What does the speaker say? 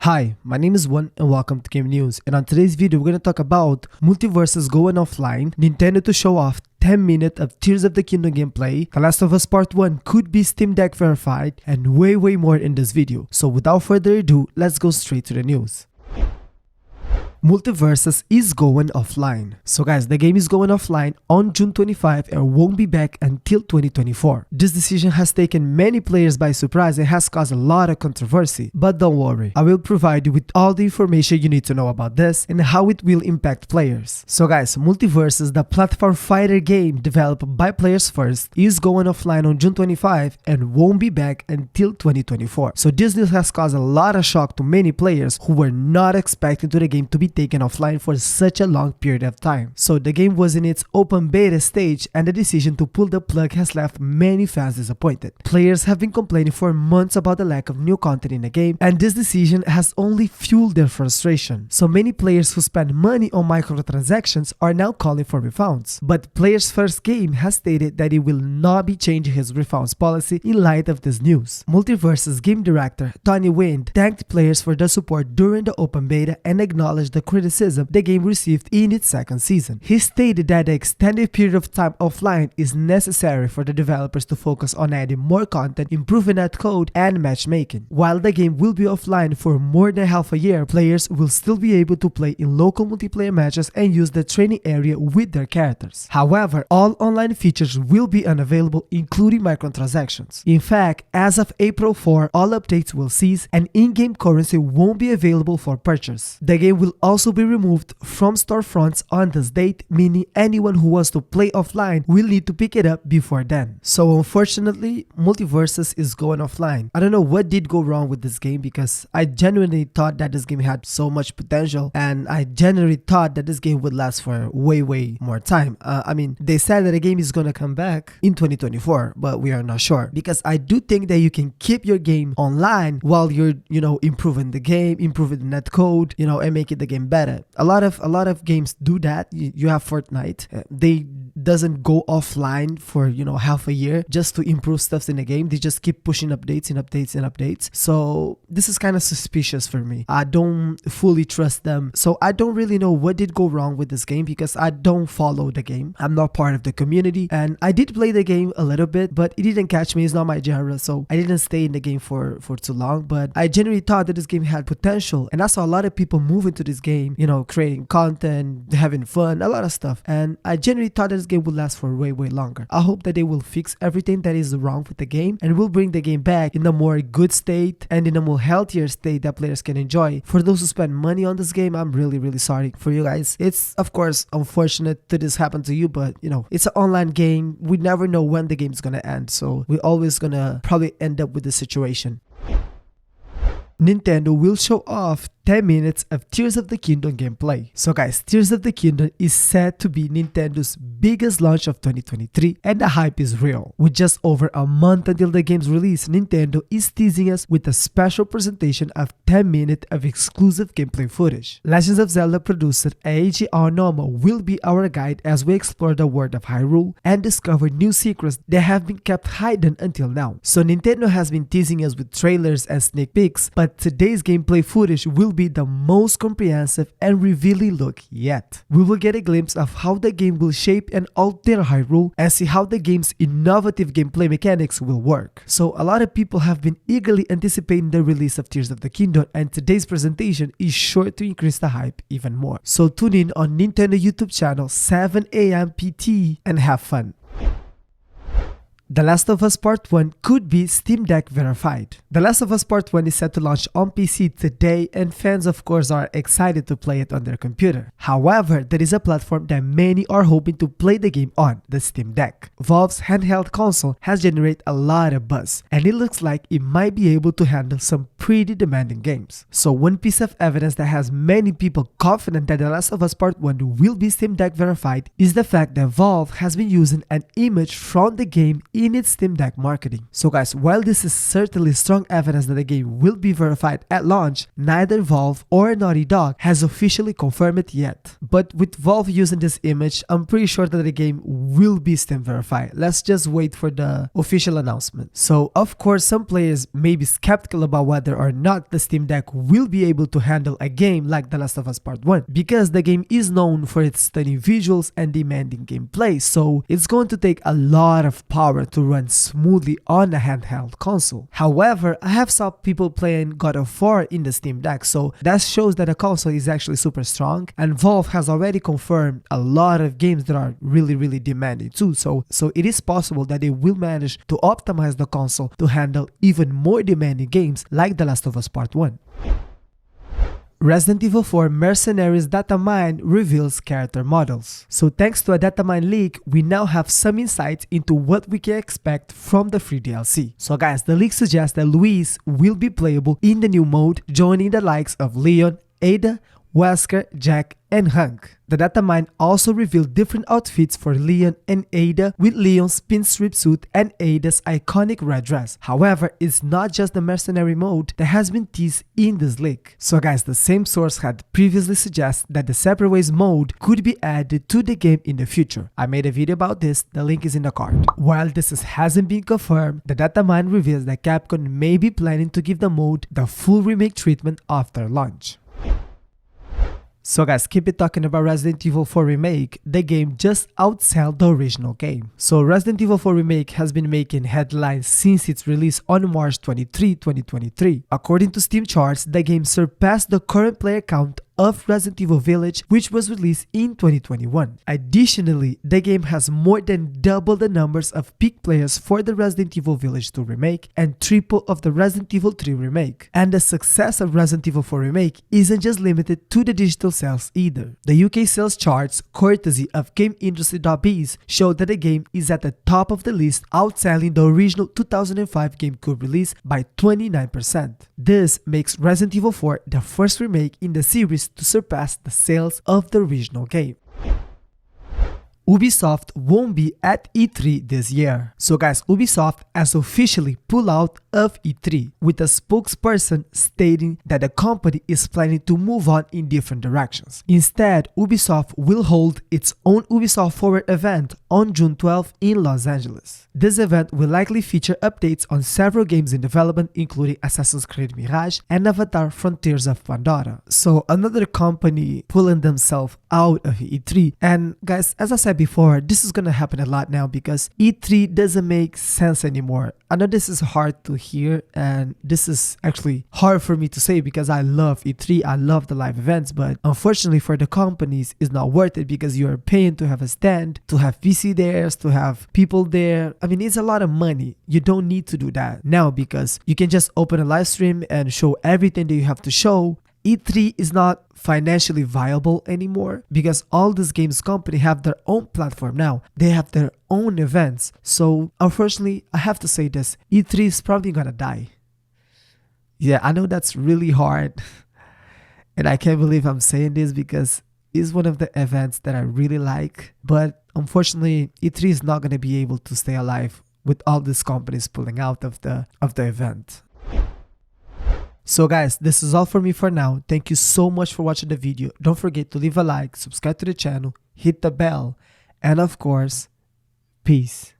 Hi, my name is One and welcome to Game News, and on today's video we're going to talk about MultiVersus going offline, Nintendo to show off 10 minutes of Tears of the Kingdom gameplay, The Last of Us Part 1 could be Steam Deck verified, and way more in this video. So without further ado, let's go straight to the news. MultiVersus is going offline. So guys, the game is going offline on June 25 and won't be back until 2024. This decision has taken many players by surprise and has caused a lot of controversy. But don't worry, I will provide you with all the information you need to know about this and how it will impact players. So guys, MultiVersus, the platform fighter game developed by Players First, is going offline on June 25 and won't be back until 2024. So this news has caused a lot of shock to many players who were not expecting the game to be taken offline for such a long period of time. So the game was in its open beta stage and the decision to pull the plug has left many fans disappointed. Players have been complaining for months about the lack of new content in the game, and this decision has only fueled their frustration. So many players who spend money on microtransactions are now calling for refunds. But Players First Game has stated that it will not be changing his refunds policy in light of this news. MultiVersus game director Tony Wind thanked players for the support during the open beta and acknowledged the criticism the game received in its second season. He stated that the extended period of time offline is necessary for the developers to focus on adding more content, improving netcode, and matchmaking. While the game will be offline for more than half a year, players will still be able to play in local multiplayer matches and use the training area with their characters. However, all online features will be unavailable, including microtransactions. In fact, as of April 4, all updates will cease and in-game currency won't be available for purchase. The game will also be removed from storefronts on this date, meaning anyone who wants to play offline will need to pick it up before then. So unfortunately, MultiVersus is going offline. I don't know what did go wrong with this game, because I genuinely thought that this game had so much potential and I genuinely thought that this game would last for way more time. I mean, they said that the game is gonna come back in 2024, but we are not sure, because I do think that you can keep your game online while you're, improving the game, improving the netcode, and making the game better. A lot of games do that. You have Fortnite. They doesn't go offline for half a year just to improve stuff in the game. They just keep pushing updates and updates. So this is kind of suspicious for me. I don't fully trust them. So I don't really know what did go wrong with this game, because I don't follow the game. I'm not part of the community, and I did play the game a little bit, but it didn't catch me. It's not my genre, so I didn't stay in the game for too long. But I genuinely thought that this game had potential, and I saw a lot of people move into this game, creating content, having fun, a lot of stuff. And I genuinely thought that this game would last for way longer. I hope that they will fix everything that is wrong with the game and will bring the game back in a more good state and in a more healthier state that players can enjoy. For those who spend money on this game, I'm really sorry for you guys. It's of course unfortunate that this happened to you, but it's an online game. We never know when the game's gonna end, so we're always gonna probably end up with this situation. Nintendo will show off 10 minutes of Tears of the Kingdom gameplay. So guys, Tears of the Kingdom is said to be Nintendo's biggest launch of 2023, and the hype is real. With just over a month until the game's release, Nintendo is teasing us with a special presentation of 10 minutes of exclusive gameplay footage. Legends of Zelda producer Eiji Aonuma will be our guide as we explore the world of Hyrule and discover new secrets that have been kept hidden until now. So Nintendo has been teasing us with trailers and sneak peeks, but today's gameplay footage will be the most comprehensive and revealing look yet. We will get a glimpse of how the game will shape and alter Hyrule and see how the game's innovative gameplay mechanics will work. So a lot of people have been eagerly anticipating the release of Tears of the Kingdom, and today's presentation is sure to increase the hype even more. So tune in on Nintendo YouTube channel 7 AM PT and have fun. The Last of Us Part 1 could be Steam Deck verified. The Last of Us Part 1 is set to launch on PC today, and fans of course are excited to play it on their computer. However, there is a platform that many are hoping to play the game on, the Steam Deck. Valve's handheld console has generated a lot of buzz, and it looks like it might be able to handle some pretty demanding games. So one piece of evidence that has many people confident that The Last of Us Part 1 will be Steam Deck verified is the fact that Valve has been using an image from the game in its Steam Deck marketing. So guys, while this is certainly strong evidence that the game will be verified at launch, neither Valve or Naughty Dog has officially confirmed it yet. But with Valve using this image, I'm pretty sure that the game will be Steam verified. Let's just wait for the official announcement. So of course, some players may be skeptical about whether or not the Steam Deck will be able to handle a game like The Last of Us Part 1, because the game is known for its stunning visuals and demanding gameplay, so it's going to take a lot of power to run smoothly on a handheld console. However, I have saw people playing God of War in the Steam Deck, so that shows that the console is actually super strong, and Valve has already confirmed a lot of games that are really demanding too, so it is possible that they will manage to optimize the console to handle even more demanding games like The Last of Us Part 1. Resident Evil 4 Mercenaries Datamine reveals character models. So thanks to a Datamine leak, we now have some insights into what we can expect from the free DLC. So guys, the leak suggests that Luis will be playable in the new mode, joining the likes of Leon, Ada, Wesker, Jack, and Hank. The Datamine also revealed different outfits for Leon and Ada, with Leon's pinstripe suit and Ada's iconic red dress. However, it's not just the mercenary mode that has been teased in this leak. So guys, the same source had previously suggested that the Separate Ways mode could be added to the game in the future. I made a video about this, the link is in the card. While this hasn't been confirmed, the Datamine reveals that Capcom may be planning to give the mode the full remake treatment after launch. So guys, keep it talking about Resident Evil 4 Remake. The game just outsell the original game. So Resident Evil 4 Remake has been making headlines since its release on March 23, 2023. According to Steam charts, the game surpassed the current player count of Resident Evil Village, which was released in 2021. Additionally, the game has more than double the numbers of peak players for the Resident Evil Village 2 remake and triple of the Resident Evil 3 remake. And the success of Resident Evil 4 Remake isn't just limited to the digital sales either. The UK sales charts, courtesy of GameIndustry.biz, show that the game is at the top of the list, outselling the original 2005 GameCube release by 29%. This makes Resident Evil 4 the first remake in the series to surpass the sales of the original game. Ubisoft won't be at E3 this year. So guys, Ubisoft has officially pulled out of E3, with a spokesperson stating that the company is planning to move on in different directions. Instead, Ubisoft will hold its own Ubisoft Forward event on June 12 in Los Angeles. This event will likely feature updates on several games in development, including Assassin's Creed Mirage and Avatar Frontiers of Pandora. So another company pulling themselves out of E3. And guys, as I said before, this is gonna happen a lot now because E3 doesn't make sense anymore. I know this is hard to hear, and this is actually hard for me to say because I love E3, I love the live events, but unfortunately for the companies, it's not worth it because you are paying to have a stand, to have VC there, to have people there. I mean, it's a lot of money. You don't need to do that now because you can just open a live stream and show everything that you have to show. E3 is not financially viable anymore because all these games company have their own platform now. They have their own events. So unfortunately, I have to say this, E3 is probably gonna die. Yeah, I know that's really hard. And I can't believe I'm saying this because it's one of the events that I really like. But unfortunately, E3 is not gonna be able to stay alive with all these companies pulling out of the event. So guys, this is all for me for now. Thank you so much for watching the video. Don't forget to leave a like, subscribe to the channel, hit the bell, and of course, peace.